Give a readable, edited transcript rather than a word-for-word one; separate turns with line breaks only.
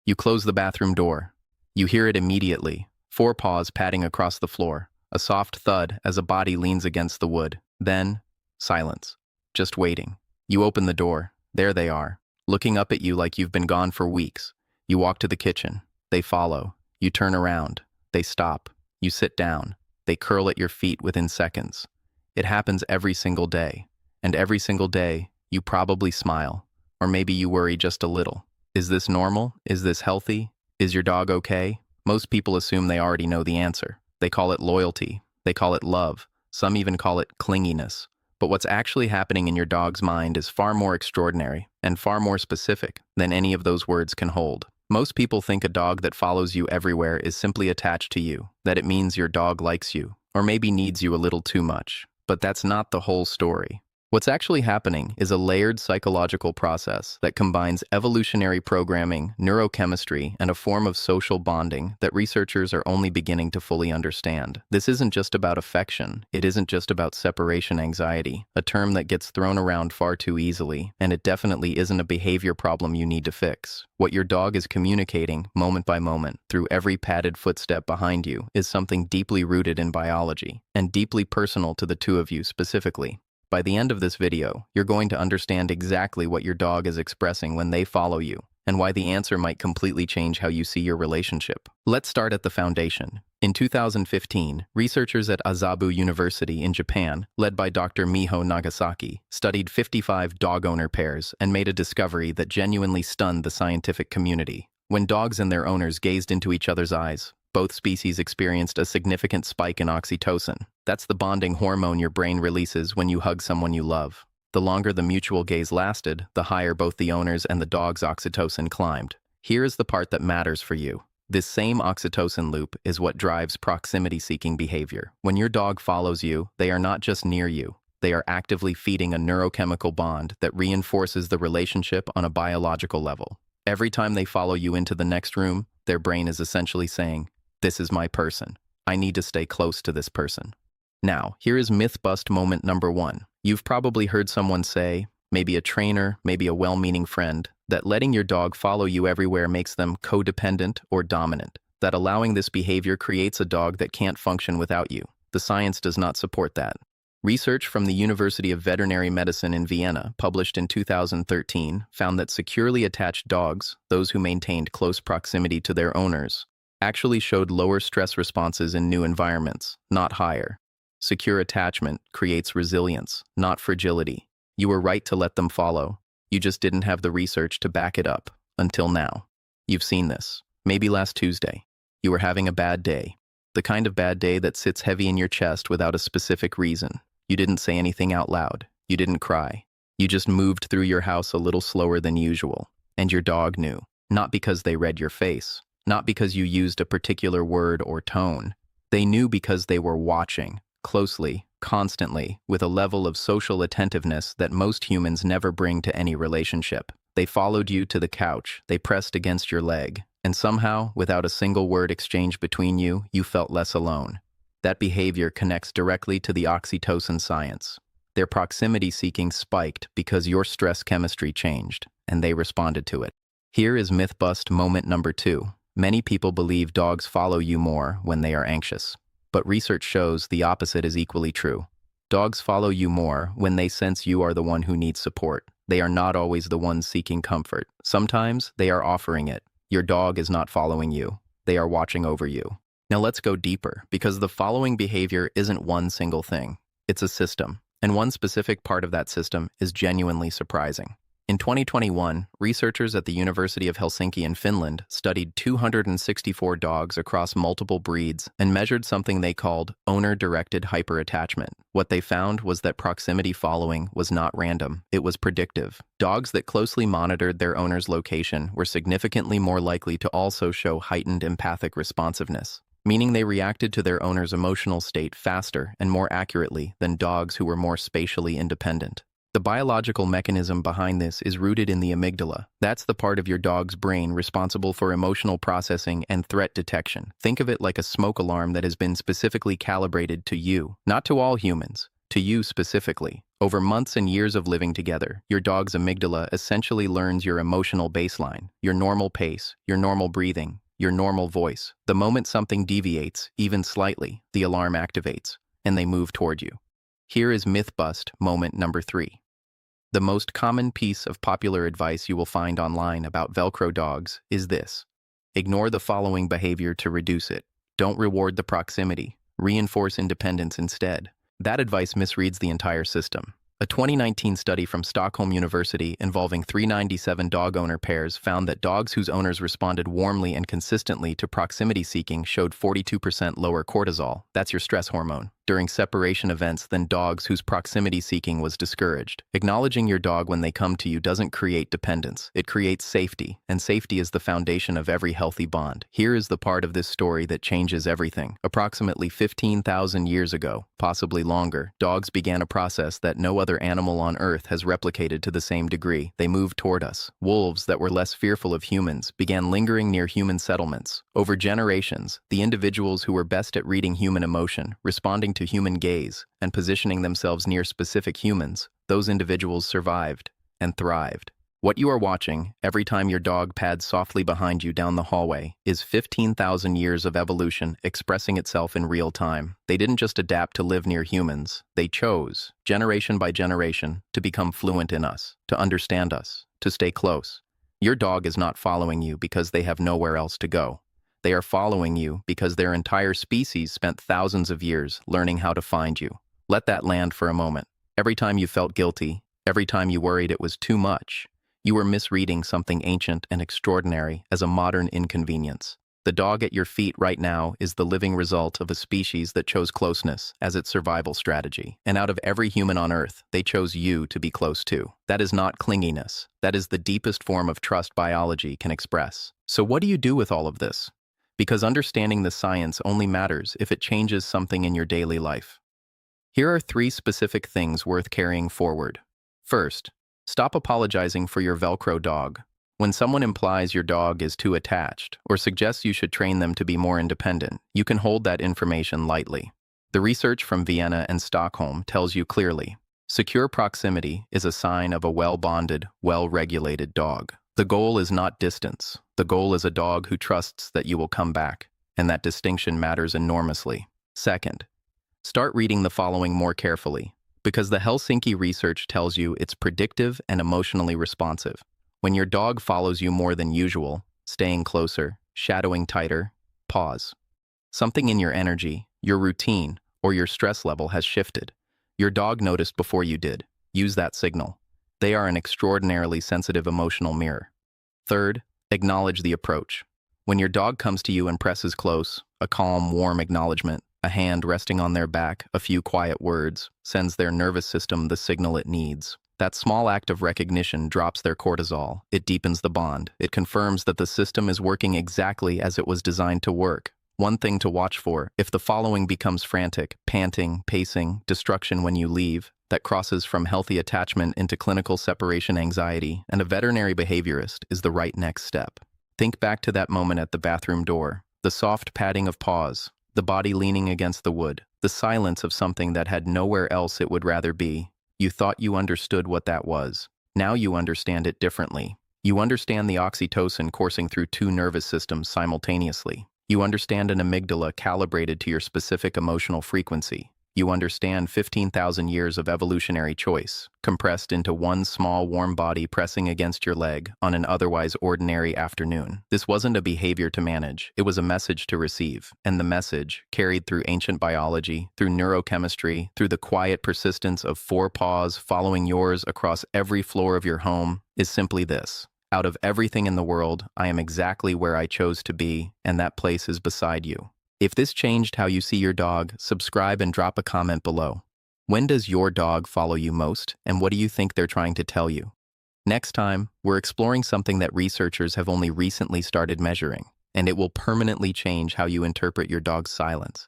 You close the bathroom door. You hear it immediately. Four paws padding across the floor. A soft thud as a body leans against the wood. Then, silence. Just waiting. You open the door. There they are, looking up at you like you've been gone for weeks. You walk to the kitchen. They follow. You turn around. They stop. You sit down. They curl at your feet within seconds. It happens every single day. And every single day, you probably smile. Or maybe you worry just a little. Is this normal? Is this healthy? Is your dog okay? Most people assume they already know the answer. They call it loyalty. They call it love. Some even call it clinginess. But what's actually happening in your dog's mind is far more extraordinary and far more specific than any of those words can hold. Most people think a dog that follows you everywhere is simply attached to you, that it means your dog likes you, or maybe needs you a little too much. But that's not the whole story. What's actually happening is a layered psychological process that combines evolutionary programming, neurochemistry, and a form of social bonding that researchers are only beginning to fully understand. This isn't just about affection. It isn't just about separation anxiety, a term that gets thrown around far too easily, and it definitely isn't a behavior problem you need to fix. What your dog is communicating, moment by moment, through every padded footstep behind you, is something deeply rooted in biology, and deeply personal to the two of you specifically. By the end of this video, you're going to understand exactly what your dog is expressing when they follow you, and why the answer might completely change how you see your relationship. Let's start at the foundation. In 2015, researchers at Azabu University in Japan, led by Dr. Miho Nagasaki, studied 55 dog owner pairs and made a discovery that genuinely stunned the scientific community. When dogs and their owners gazed into each other's eyes, both species experienced a significant spike in oxytocin. That's the bonding hormone your brain releases when you hug someone you love. The longer the mutual gaze lasted, the higher both the owner's and the dog's oxytocin climbed. Here is the part that matters for you. This same oxytocin loop is what drives proximity-seeking behavior. When your dog follows you, they are not just near you. They are actively feeding a neurochemical bond that reinforces the relationship on a biological level. Every time they follow you into the next room, their brain is essentially saying, "This is my person. I need to stay close to this person." Now, here is myth bust moment number 1. You've probably heard someone say, maybe a trainer, maybe a well-meaning friend, that letting your dog follow you everywhere makes them codependent or dominant, that allowing this behavior creates a dog that can't function without you. The science does not support that. Research from the University of Veterinary Medicine in Vienna, published in 2013, found that securely attached dogs, those who maintained close proximity to their owners, actually showed lower stress responses in new environments, not higher. Secure attachment creates resilience, not fragility. You were right to let them follow. You just didn't have the research to back it up, until now. You've seen this. Maybe last Tuesday. You were having a bad day. The kind of bad day that sits heavy in your chest without a specific reason. You didn't say anything out loud. You didn't cry. You just moved through your house a little slower than usual. And your dog knew. Not because they read your face. Not because you used a particular word or tone. They knew because they were watching. Closely, constantly, with a level of social attentiveness that most humans never bring to any relationship. They followed you to the couch, they pressed against your leg, and somehow, without a single word exchanged between you, you felt less alone. That behavior connects directly to the oxytocin science. Their proximity seeking spiked because your stress chemistry changed, and they responded to it. Here is myth bust moment number 2. Many people believe dogs follow you more when they are anxious. But research shows the opposite is equally true. Dogs follow you more when they sense you are the one who needs support. They are not always the ones seeking comfort. Sometimes they are offering it. Your dog is not following you. They are watching over you. Now let's go deeper, because the following behavior isn't one single thing. It's a system, and one specific part of that system is genuinely surprising. In 2021, researchers at the University of Helsinki in Finland studied 264 dogs across multiple breeds and measured something they called owner-directed hyperattachment. What they found was that proximity following was not random, it was predictive. Dogs that closely monitored their owner's location were significantly more likely to also show heightened empathic responsiveness, meaning they reacted to their owner's emotional state faster and more accurately than dogs who were more spatially independent. The biological mechanism behind this is rooted in the amygdala. That's the part of your dog's brain responsible for emotional processing and threat detection. Think of it like a smoke alarm that has been specifically calibrated to you, not to all humans, to you specifically. Over months and years of living together, your dog's amygdala essentially learns your emotional baseline, your normal pace, your normal breathing, your normal voice. The moment something deviates, even slightly, the alarm activates, and they move toward you. Here is myth bust moment number 3. The most common piece of popular advice you will find online about Velcro dogs is this: ignore the following behavior to reduce it. Don't reward the proximity. Reinforce independence instead. That advice misreads the entire system. A 2019 study from Stockholm University involving 397 dog owner pairs found that dogs whose owners responded warmly and consistently to proximity seeking showed 42% lower cortisol, that's your stress hormone, during separation events than dogs whose proximity seeking was discouraged. Acknowledging your dog when they come to you doesn't create dependence, it creates safety, and safety is the foundation of every healthy bond. Here is the part of this story that changes everything. Approximately 15,000 years ago, possibly longer, dogs began a process that no other animal on Earth has replicated to the same degree. They moved toward us. Wolves that were less fearful of humans began lingering near human settlements. Over generations, the individuals who were best at reading human emotion, responding to human gaze, and positioning themselves near specific humans, those individuals survived and thrived. What you are watching every time your dog pads softly behind you down the hallway is 15,000 years of evolution expressing itself in real time. They didn't just adapt to live near humans, they chose, generation by generation, to become fluent in us, to understand us, to stay close. Your dog is not following you because they have nowhere else to go. They are following you because their entire species spent thousands of years learning how to find you. Let that land for a moment. Every time you felt guilty, every time you worried it was too much, you were misreading something ancient and extraordinary as a modern inconvenience. The dog at your feet right now is the living result of a species that chose closeness as its survival strategy. And out of every human on Earth, they chose you to be close to. That is not clinginess. That is the deepest form of trust biology can express. So what do you do with all of this? Because understanding the science only matters if it changes something in your daily life. Here are 3 specific things worth carrying forward. First, stop apologizing for your Velcro dog. When someone implies your dog is too attached or suggests you should train them to be more independent, you can hold that information lightly. The research from Vienna and Stockholm tells you clearly, secure proximity is a sign of a well-bonded, well-regulated dog. The goal is not distance. The goal is a dog who trusts that you will come back, and that distinction matters enormously. Second, start reading the following more carefully, because the Helsinki research tells you it's predictive and emotionally responsive. When your dog follows you more than usual, staying closer, shadowing tighter, pause. Something in your energy, your routine, or your stress level has shifted. Your dog noticed before you did. Use that signal. They are an extraordinarily sensitive emotional mirror. Third, acknowledge the approach. When your dog comes to you and presses close, a calm, warm acknowledgement, a hand resting on their back, a few quiet words, sends their nervous system the signal it needs. That small act of recognition drops their cortisol. It deepens the bond. It confirms that the system is working exactly as it was designed to work. One thing to watch for: if the following becomes frantic, panting, pacing, destruction when you leave, that crosses from healthy attachment into clinical separation anxiety, and a veterinary behaviorist is the right next step. Think back to that moment at the bathroom door, the soft padding of paws, the body leaning against the wood, the silence of something that had nowhere else it would rather be. You thought you understood what that was. Now you understand it differently. You understand the oxytocin coursing through 2 nervous systems simultaneously. You understand an amygdala calibrated to your specific emotional frequency. You understand 15,000 years of evolutionary choice, compressed into one small warm body pressing against your leg on an otherwise ordinary afternoon. This wasn't a behavior to manage, it was a message to receive. And the message, carried through ancient biology, through neurochemistry, through the quiet persistence of 4 paws following yours across every floor of your home, is simply this: out of everything in the world, I am exactly where I chose to be, and that place is beside you. If this changed how you see your dog, subscribe and drop a comment below. When does your dog follow you most, and what do you think they're trying to tell you? Next time, we're exploring something that researchers have only recently started measuring, and it will permanently change how you interpret your dog's silence.